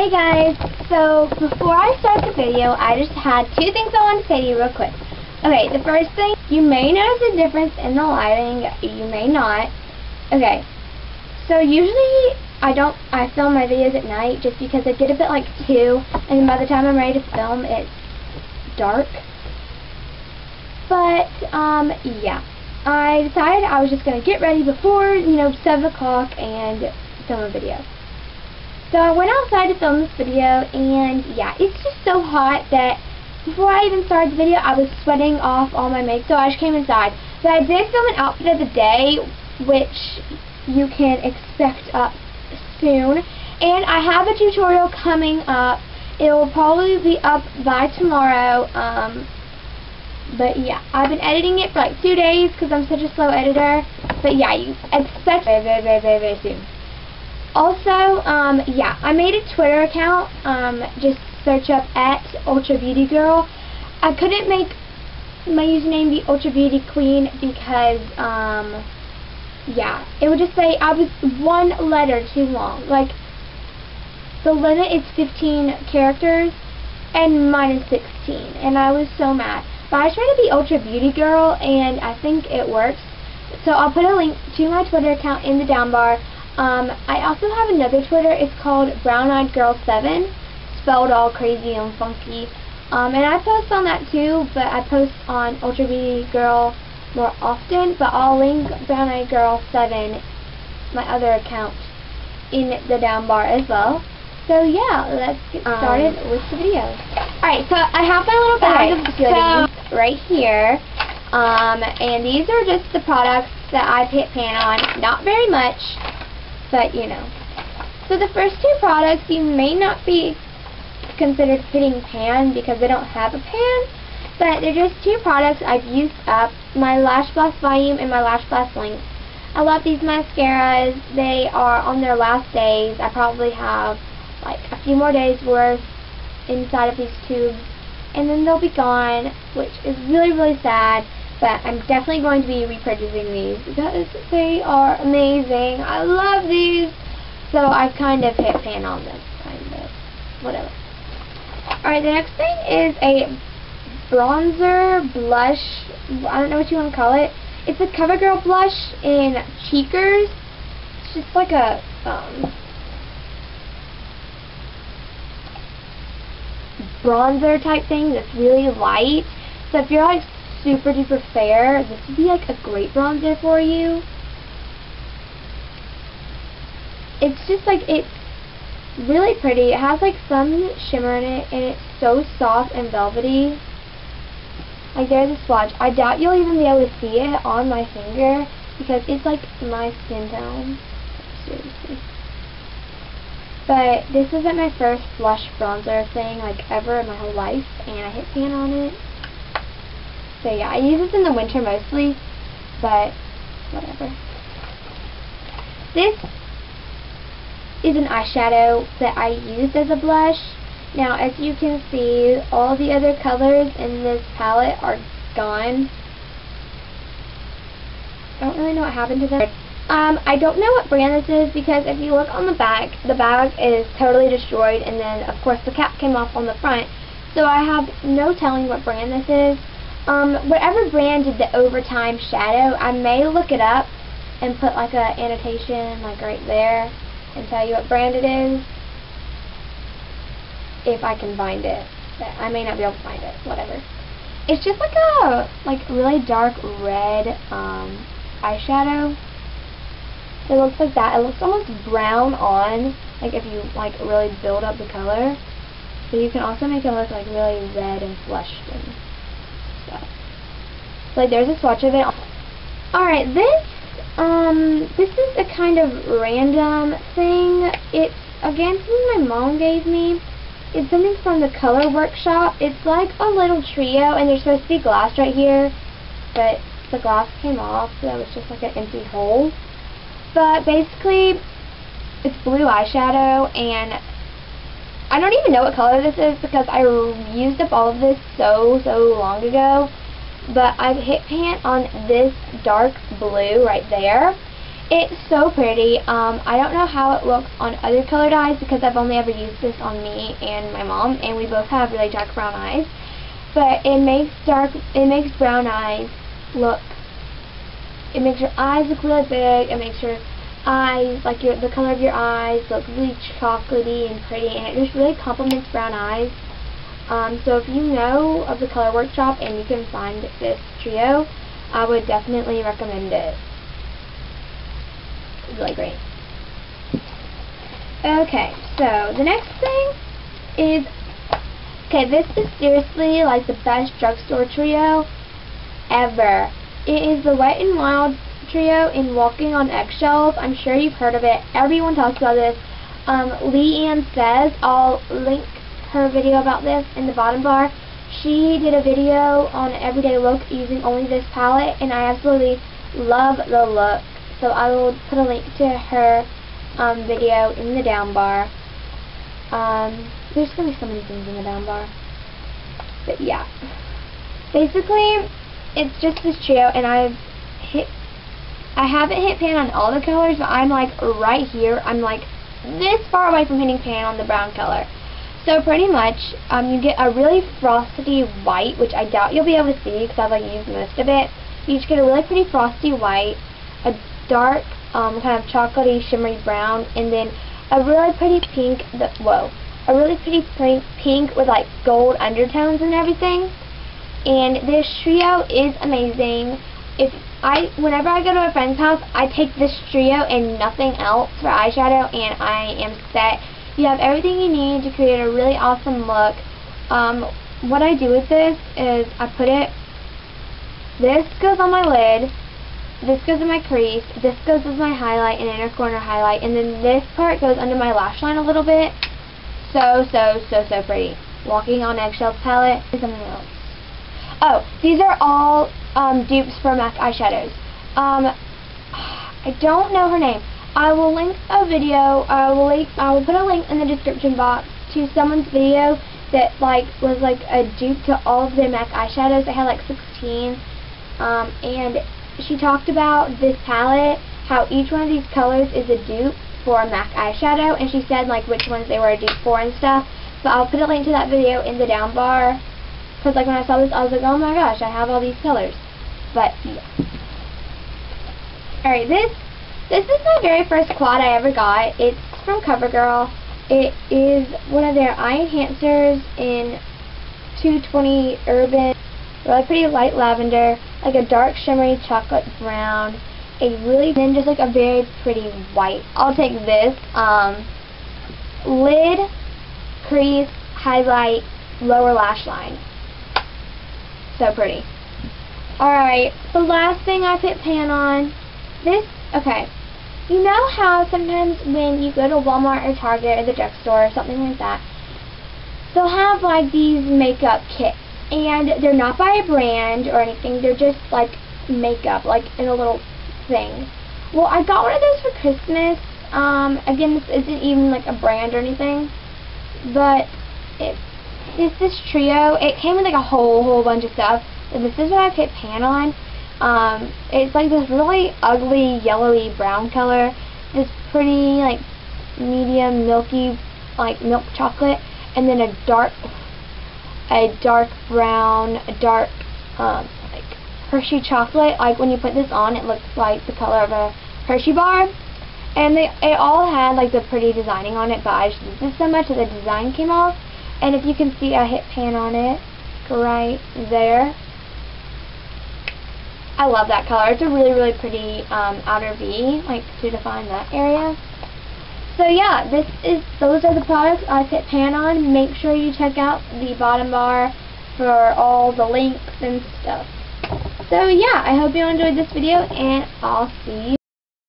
Hey guys, so before I start the video, I just had two things I wanted to say to you real quick. Okay, the first thing, you may notice a difference in the lighting, you may not. Okay, so usually I film my videos at night just because I get up at like 2, and by the time I'm ready to film, it's dark. But, yeah, I decided I was just going to get ready before, 7 o'clock and film a video. So I went outside to film this video, and yeah, it's just so hot that before I even started the video, I was sweating off all my makeup, so I just came inside. But I did film an outfit of the day, which you can expect up soon. And I have a tutorial coming up. It will probably be up by tomorrow. But yeah, I've been editing it for like 2 days because I'm such a slow editor. But yeah, you expect it very soon. Also, yeah, I made a Twitter account. Just search up @UltraBeautyGirl. I couldn't make my username be Ultra Beauty Queen because, yeah, it would just say I was one letter too long. Like, the limit is 15 characters, and mine is 16, and I was so mad. But I tried to be Ultra Beauty Girl, and I think it works. So I'll put a link to my Twitter account in the down bar. I also have another Twitter. It's called Brown Eyed Girl 7, spelled all crazy and funky. And I post on that too, but I post on Ultra Beauty Girl more often. But I'll link Brown Eyed Girl 7, my other account, in the down bar as well. So yeah, let's get started with the video. Alright, so I have my little bag of goodies right here. And these are just the products that I hit pan on. Not very much, but you know. So the first two products you may not be considered hitting pan because they don't have a pan, but they're just two products I've used up. My Lash Blast Volume and my Lash Blast Length. I love these mascaras. They are on their last days. I probably have like a few more days worth inside of these tubes, and then they'll be gone, which is really sad. But I'm definitely going to be repurchasing these because they are amazing. I love these. So I've kind of hit pan on them. Kind of. Whatever. Alright, the next thing is a bronzer, blush. I don't know what you want to call it. It's a CoverGirl blush in Cheekers. It's just like a bronzer type thing that's really light. So if you're like super duper fair, this would be like a great bronzer for you. It's just like, it's really pretty. It has like some shimmer in it, and it's so soft and velvety. Like, there's a swatch. I doubt you'll even be able to see it on my finger because it's like my skin tone. Seriously. But this isn't my first blush bronzer thing like ever in my whole life, and I hit pan on it. So yeah, I use this in the winter mostly, but whatever. This is an eyeshadow that I used as a blush. Now, as you can see, all the other colors in this palette are gone. I don't really know what happened to them. I don't know what brand this is because if you look on the bag is totally destroyed, and then of course the cap came off on the front. So I have no telling what brand this is. Whatever brand did the Overtime shadow, I may look it up and put like a annotation like right there and tell you what brand it is if I can find it. But I may not be able to find it. Whatever. It's just like a really dark red eyeshadow. It looks like that. It looks almost brown on, like if you like really build up the color. So you can also make it look like really red and flushed and stuff. So like there's a swatch of it. Alright, this is a kind of random thing. It's again something my mom gave me. It's something from the Color Workshop. It's like a little trio, and there's supposed to be glass right here, but the glass came off, so it was just like an empty hole. But basically, it's blue eyeshadow, and I don't even know what color this is because I used up all of this so long ago. But I've hit pan on this dark blue right there, It's so pretty. I don't know how it looks on other colored eyes because I've only ever used this on me and my mom, and we both have really dark brown eyes. But it makes brown eyes look, it makes your eyes look really big. It makes your eyes, like the color of your eyes, look really chocolatey and pretty, and it just really complements brown eyes. So if you know of the Color Workshop and you can find this trio, I would definitely recommend it. It's really great. Okay, so the next thing is, okay, this is seriously like the best drugstore trio ever. It is the Wet n Wild trio in Walking on Eggshells. I'm sure you've heard of it. Everyone talks about this. Leanne Says, I'll link her video about this in the bottom bar. She did a video on Everyday Look using only this palette, and I absolutely love the look. So I will put a link to her video in the down bar. There's going to be so many things in the down bar. But yeah. Basically, it's just this trio, and I haven't hit pan on all the colors, but I'm like right here. I'm like this far away from hitting pan on the brown color. So pretty much, you get a really frosty white, which I doubt you'll be able to see because I've like used most of it. You just get a really pretty frosty white, a dark kind of chocolatey shimmery brown, and then a really pretty pink. A really pretty pink with like gold undertones and everything. And this trio is amazing. Whenever I go to a friend's house, I take this trio and nothing else for eyeshadow, and I am set. You have everything you need to create a really awesome look. What I do with this is I put it, this goes on my lid, this goes in my crease, this goes as my highlight and inner corner highlight, and then this part goes under my lash line a little bit. So pretty. Walking on Eggshells palette is something else. Oh, these are all dupes for MAC eyeshadows. I don't know her name. I will link a video. I will put a link in the description box to someone's video that was a dupe to all of their MAC eyeshadows. They had like 16, and she talked about this palette, how each one of these colors is a dupe for a MAC eyeshadow, and she said like which ones they were a dupe for and stuff. So I'll put a link to that video in the down bar, because like when I saw this, I was like, oh my gosh, I have all these colors. But yeah. Alright, this is my very first quad I ever got. It's from CoverGirl. It is one of their eye enhancers in 220 Urban. Really pretty light lavender, like a dark shimmery chocolate brown, then just like a very pretty white. I'll take this. Lid, crease, highlight, lower lash line. So pretty. Alright, the last thing I put pan on, okay. You know how sometimes when you go to Walmart or Target or the drugstore or something like that, they'll have like these makeup kits, and they're not by a brand or anything, they're just like makeup, like in a little thing. Well, I got one of those for Christmas. Again, this isn't even like a brand or anything, but it's this trio. It came with like a whole bunch of stuff, and this is what I put pan on. It's like this really ugly yellowy brown color, this pretty like medium milky like milk chocolate, and then a dark brown, like Hershey chocolate. Like when you put this on, it looks like the color of a Hershey bar. And it all had like the pretty designing on it, but I just used this so much that the design came off. And if you can see, I hit pan on it right there. I love that color. It's a really pretty outer V, like to define that area. So yeah, those are the products I put pan on. Make sure you check out the bottom bar for all the links and stuff. So yeah, I hope you enjoyed this video, and I'll see you